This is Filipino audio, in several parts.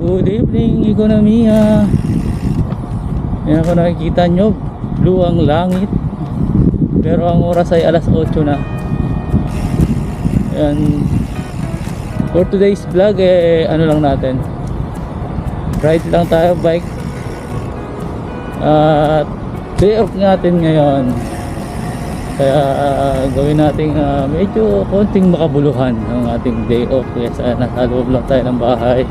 Good evening, ekonomiya. Yan ako nakikita nyo, blue ang langit. Pero ang oras ay alas 8 na. Yan. For today's vlog, ano lang natin, ride lang tayo, bike. At day off natin ngayon. Kaya gawin natin medyo konting makabuluhan ng ating day off. Kaya nasa loob lang tayo ng bahay.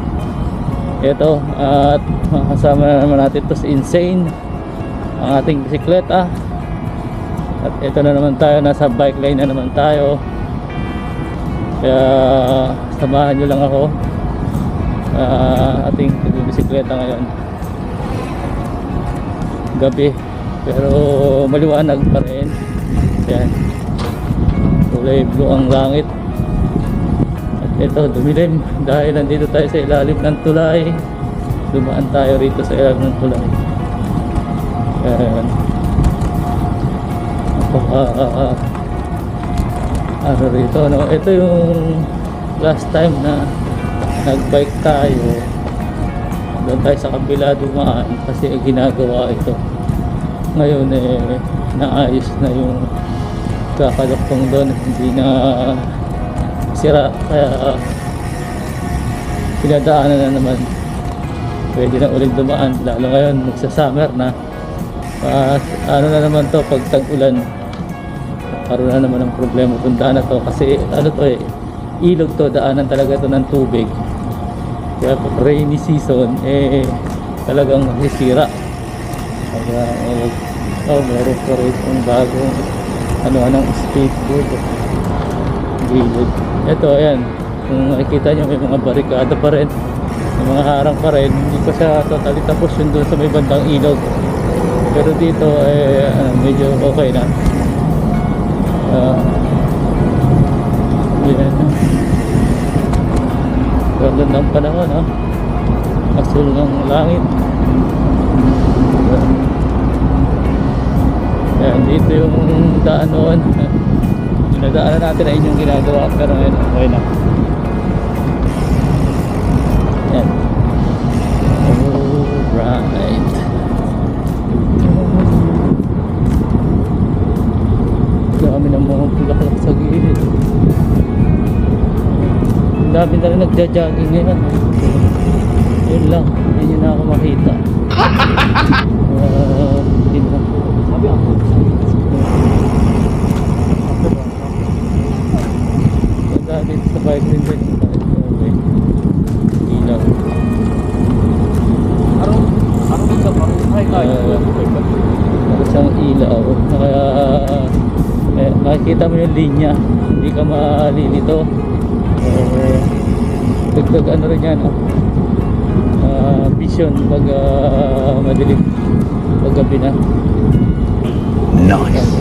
Ito, at makasama na naman natin ito si Insane, ang ating bisikleta. At ito na naman tayo, nasa bike lane na naman tayo. Kaya samahan nyo lang ako ating bisikleta ngayon. Gabi, pero maliwanag pa rin. Yan, kulay blue ang langit. Ito, dumilim dahil nandito tayo sa ilalim ng tulay. Dumaan tayo rito sa ilalim ng tulay. Ayan. Ano rito, no? Ito yung last time na nagbike tayo. Doon tayo sa kabila dumaan kasi ginagawa ito. Ngayon naayos na yung kakaluktong doon. Hindi na sira, kaya pinadaanan na naman. Pwede na ulit dumaan, lalo ngayon magsa-summer na. Ano na naman to, pag tag-ulan karoon na naman ng problema kung daan na to, kasi ano to ilog to, daanan talaga to ng tubig. Kaya pag rainy season talagang masisira. Kaya meron pa rin yung bagong anong skateboard gilid. Ito, ayan, kung makikita nyo may mga barikada pa rin, may mga harang pa rin. Hindi pa siya totally tapos yun doon sa may bandang ilog, pero dito medyo okay na. Ayan, ganda ng panahon, asul ng langit. Ayan, dito yung daan noon. Nadaanan natin na inyong ginagawa, pero ngayon okay na. Yan. Alright. Dami ng mga bulaklak sa gilid. Dami na rin nagja-jogging ngayon. Yun lang, hindi na ako makita. Yun lang. Sabi ako. Dito sa bike din din. Okay. Ilaw. Araw din sa parang siyang ilaw. Kaya nakikita mo yung linya, hindi ka malilito. Dagdag ano rin yan, vision pag madilim, pag gabi na. Nice.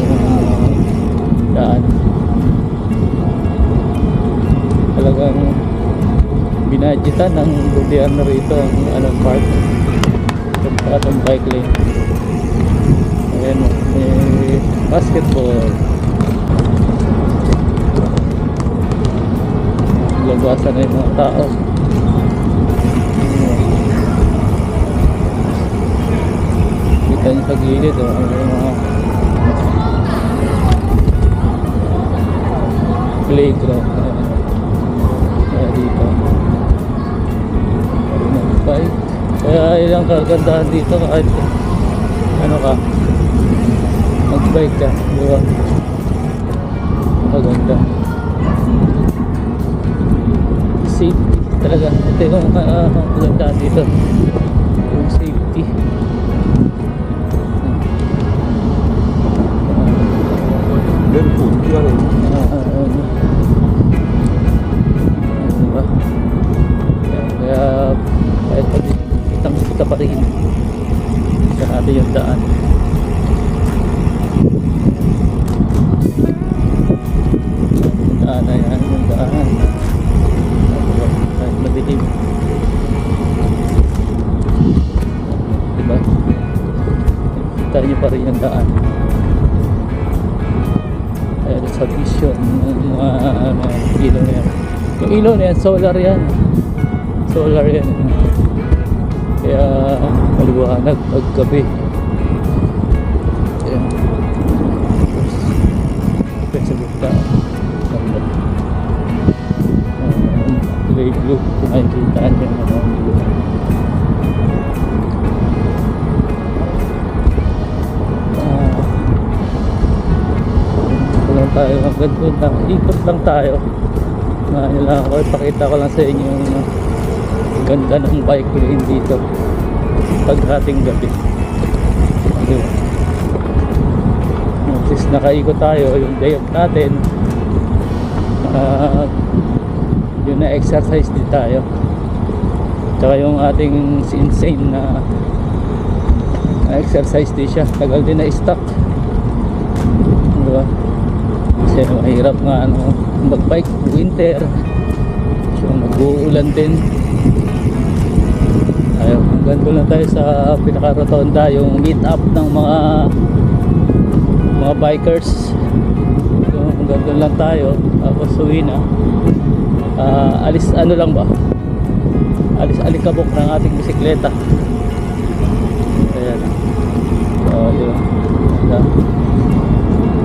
Daan talagang binadgetan ng gobyerno rito ang park at ang bike lane. Ayan, may basketball, labasan na yung mga tao. Kita nyo sa gilid, may mga playground dito. Bike. Kaya ilang kagandahan dito kahit ano ka, mag-bike ka, di ba? Maganda. Safety talaga. Ito yung kagandahan dito, yung safety. Barefoot, yun rin. Kaya kahit kitang-kita pa rin sa natin yung daan. Daan na yan, yung daan kahit madilim, diba? Kita nyo pa rin yung daan. Kaya sa vision ng ilaw na yan. Yung ilaw na yan, solar yan. solar yan. Kaya maliwanag pag gabi. Ayan. Kaya sa gitna. Ganda. Gray blue. Kung makikita nyo yung ano. Lang tayo hanggang doon lang. Ikot lang tayo. Ano lang ako. Ipakita ko lang sa inyo yung ganda ng bike lane dito pag ating gabi. Diba? At least nakaikot tayo yung day off natin. Yun na exercise din tayo. Tsaka yung ating insane na exercise din siya. Tagal din na stock. Diba? Kasi mahirap nga ano, magbike winter. So mag-uulan din. Ayun, ganito lang tayo sa pinaka-rotonda, yung meet up ng mga bikers. So ganito lang tayo. Tapos uwi na. Alis ano lang ba? Alis alikabok ng ating bisikleta. Ayan. So, diba?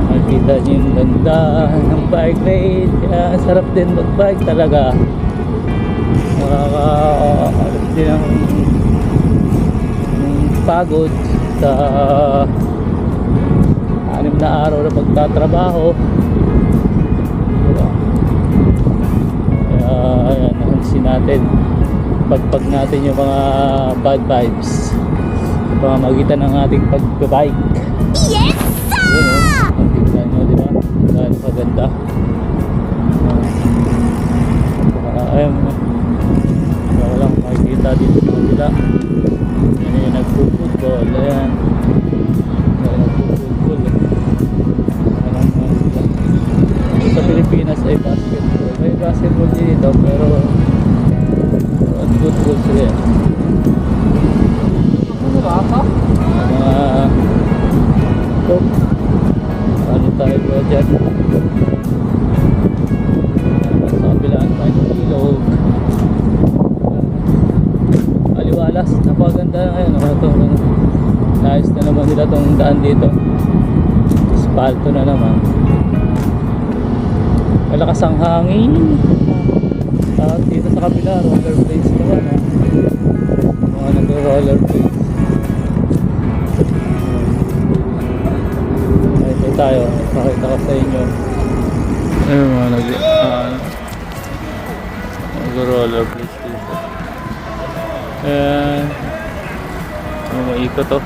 Makikita nyo yung ganda ng bike ride. Kaya sarap din mag-bike talaga. Makaka-alis din ang pagod sa 6 na araw na pagtatrabaho. Diba? Kaya ayan, nahansin natin, pagpag natin yung mga bad vibes sa pamamagitan ng ating pag-bike. Yes! Tingnan nyo, diba? Dahil maganda. Ayun, walang makikita dito sa kabila. Yan yung nagpo-football. Ayan, nagpo-football. Sa Pilipinas ay basketball. May basketball dito pero football sila. Ano tayo ba dyan? Sa kabilaan tayo ng ilog. Aliwalas, napaganda na ngayon. Nice na naman nila tong daan dito. Espalto na naman. Malakas ang hangin. Dito sa kabila, roller blades naman. Mga nag-roller blades. Ito tayo, pakita ko sa inyo. Ayun mga nag-roller blades dito. Ayan. Maikot to.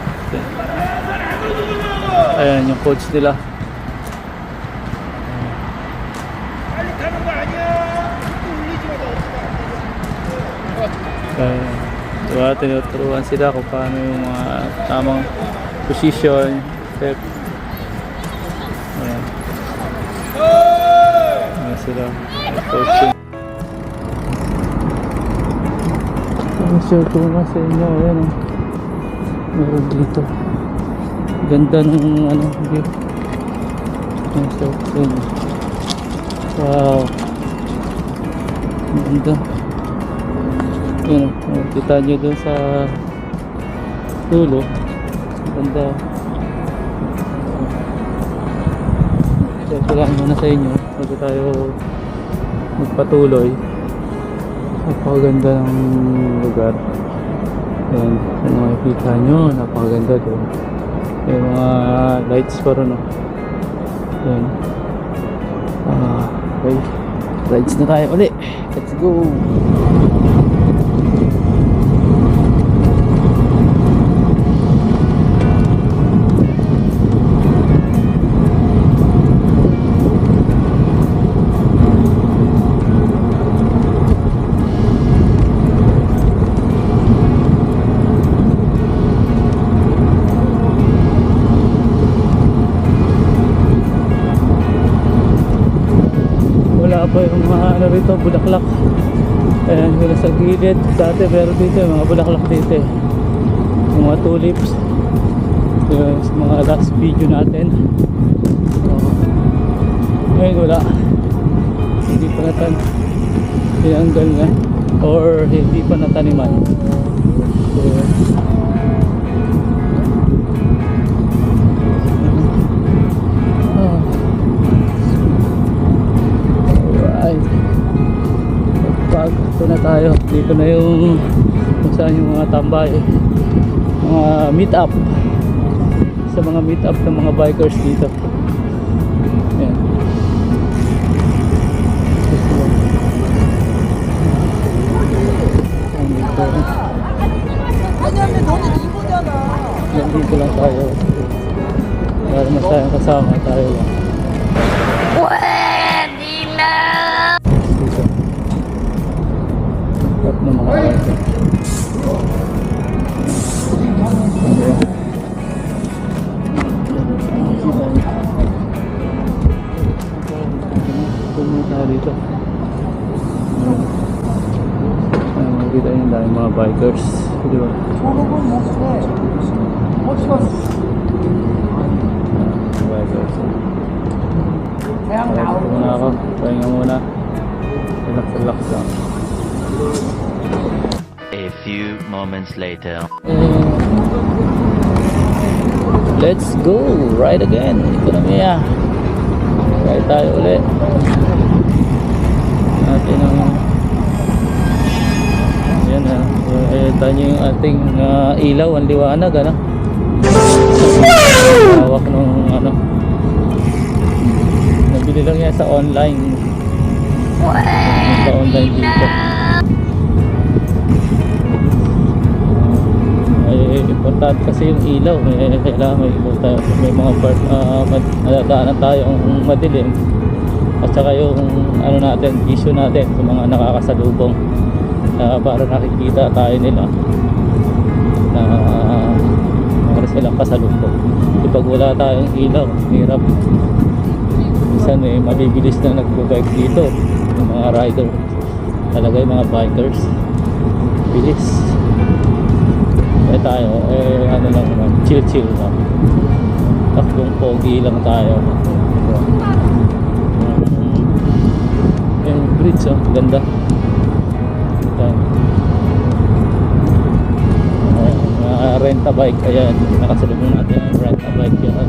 Ayan yung coach nila. Diba, tinuturuan sila kung paano yung mga tamang position, step. Ayan. Ayan sila, coaching. Share ko nga sa inyo. Ayan, meron dito. Ganda ng ano, view. Ayan, share ko sa inyo. Wow, ganda. Ayan, kita nyo dun sa dulo. Ganda. Share ko lang muna sa inyo bago tayo magpatuloy. Napakaganda ng lugar. Ayan, kung makikita nyo, napakaganda doon. May mga lights pa rin, no? Ayan. Okay, rides na tayo ulit. Let's go. Pa yung mga ano rito, bulaklak. Ayan, wala sa gilid. Dati meron dito yung mga bulaklak dito eh. Yung mga tulips. Yung mga last video natin. Ngayon wala. Hindi pa natin tinanggal na. or hindi pa nataniman. So, alright, pag ito na tayo, dito na yung kung saan yung mga tambay, mga meet up, sa mga meet up ng mga bikers dito. Ayan. Yan, dito lang tayo. Para masayang kasama tayo lang. Pwede na! Dito. At ng mga bike. Pumunta tayo dito. Makikita yung daming mga bikers. Di ba? Bikers. Dito muna ako. Pahinga muna. Relax lang. A few moments later. Let's go! Ride again! Ekonomiya! Ride tayo ulit. Natin ang yan na. Tayo yung ating ilaw, ang liwanag, ano? Hawak nung ano. Nabili lang yan sa online. Sa online dito. Ay, importante kasi yung ilaw. Kailangan may mga part, madadaanan tayong madilim. At saka yung ano natin, issue natin sa mga nakakasalubong. Para nakikita tayo nila na meron silang kasalubong. Kapag wala tayong ilaw, hirap. Minsan mabibilis na nagbo-bike dito yung mga rider, talaga yung mga bikers, bilis. Tayo ano lang naman, chill lang, takbong pogi lang tayo. Yung bridge, oh, ganda. Renta bike, ayan, nakasalubong natin ang renta bike yan.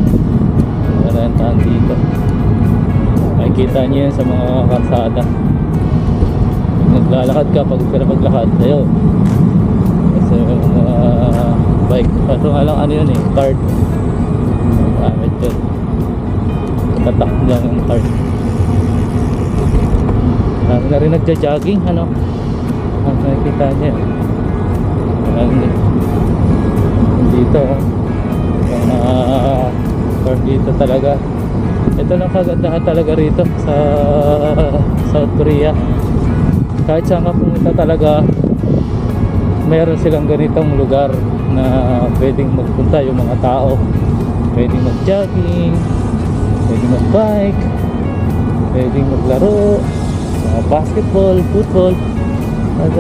Rentahan dito, makikita nyo yan sa mga kalsada. Naglalakad ka, pag maglakad, ayun, kasi bike, paso nga lang ano yun card, gamit yun, tatak dyan ang card. Marami na rin nagja-jogging, ano, ang nakikita nyo dito, yung mga card dito talaga. Ito lang kagandahan talaga rito sa South Korea. Kahit saan ka pumunta talaga, meron silang ganitong lugar na pwedeng magpunta yung mga tao. Pwedeng mag-jogging, pwedeng mag-bike, pwedeng maglaro, basketball, football, at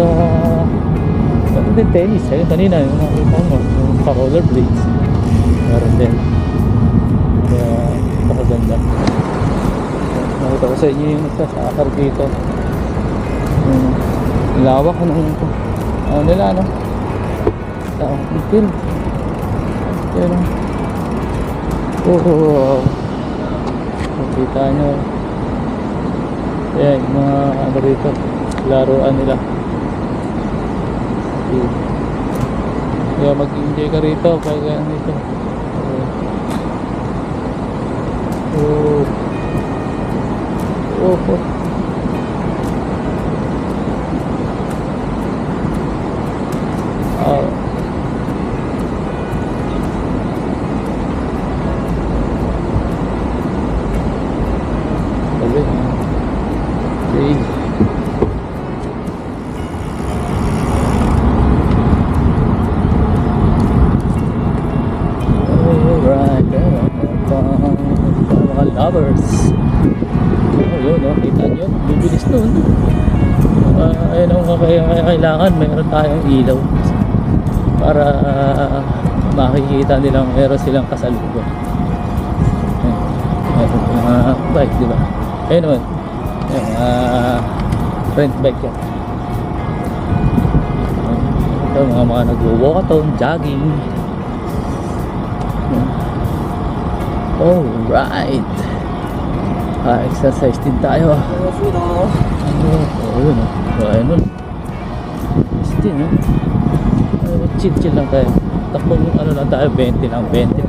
meron din tennis. Ayun kanina yung nakita mo, yung pa-rollerblades, meron din. Kaya napakaganda. Nakita ko sa inyo yung nagsasakar dito. Lawak ano nila, no? Ang feel. Yan, oh. Nakita nyo. Ayan, yung mga ano rito, laruan nila. Kaya mag-enjoy ka rito pag ganito. Oh. Lovers. Ayun, no? Kita nyo, bibilis nun. Ayun ang kailangan, mayroon tayong ilaw para makikita nilang meron silang kasalubong. Meron mga bike, di ba? Ayun naman, rent bike yan. Ito, mga nagwo-walkathon, jogging. Alright. Exercise din tayo. Yun nun. Din, chill lang tayo. Takbo lang tayo, 20 lang, 20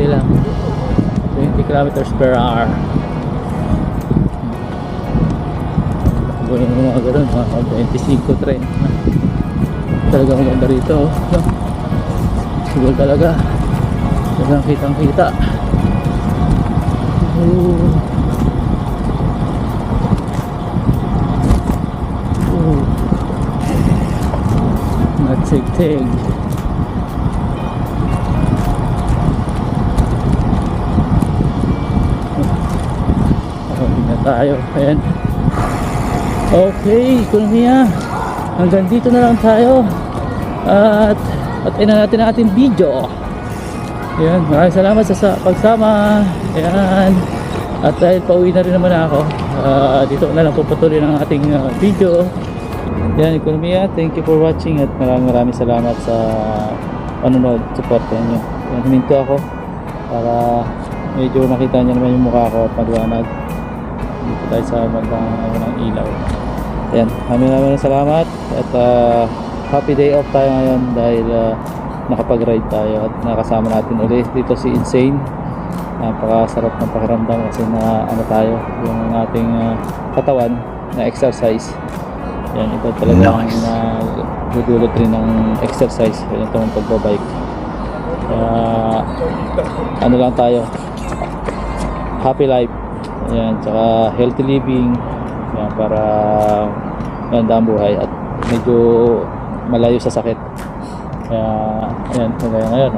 lang. 20 kilometers per hour. Takbo yung mga ganun, mga 25 train. Talagang maganda rito. Siguro talaga. Talagang kitang-kita. Matigtig. Na tayo. Ayan. Okay, ekonomiya. Hanggang dito na lang tayo. At na natin ang ating video. Ayan, maraming salamat sa pagsama. Ayan. At dahil pauwi na rin naman ako, dito na lang pupatuloy ang ating video. Yan, ekonomiya, thank you for watching at maraming salamat sa panonood, support nyo. Yan, huminto ako para medyo makita nyo naman yung mukha ko at maliwanag. Dito tayo sa bandang ng ilaw. Yan, maraming salamat at happy day off tayo ngayon dahil nakapag-ride tayo at nakasama natin ulit dito si Insane. Napakasarap ng pakiramdam kasi na tayo yung ating katawan na exercise. Yan, ito talaga dudulot rin ng exercise itong pagbabike. Lang tayo, happy life. Yan, tsaka healthy living. Yan, para ganda ang buhay at medyo malayo sa sakit. Kaya ayan, kaya ngayon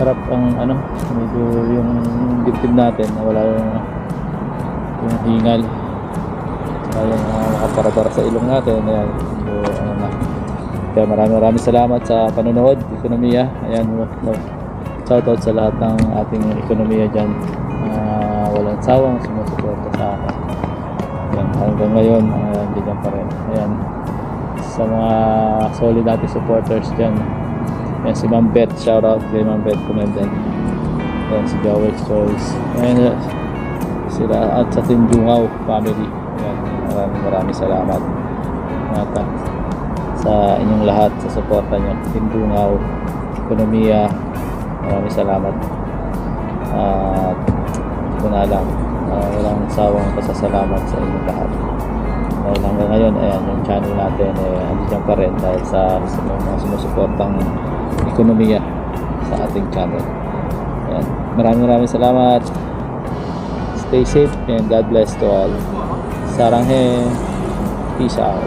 sarap ang medyo yung dibdib natin na wala yung hingal. Yung nakaparabara sa ilong natin. Ayan, so, kaya maraming salamat sa panonood, ekonomiya. Ayan, shoutout sa lahat ng ating ekonomiya dyan, walang sawang sumusuporta sa akin. Ayan, hanggang ngayon nandiyan pa rin. Ayan, sa mga solid nating supporters dyan. Ayan, si Ma'am Beth, shoutout kay Ma'am Beth Comenden. Ayan, si Jowex Choice. Ayan, sila at sa Team Dungaw family. Ayan, maraming salamat sa inyong lahat sa suporta nyo. Team Dungaw, ekonomiya, maraming salamat. At ito na lang, walang sawang pasasalamat sa inyong lahat dahil hanggang ngayon ayan, yung channel natin andiyan pa rin dahil sa mga sumusuportang ekonomiya sa ating channel. Ayan, maraming salamat. Stay safe and God bless to all. Saranghe. Peace out.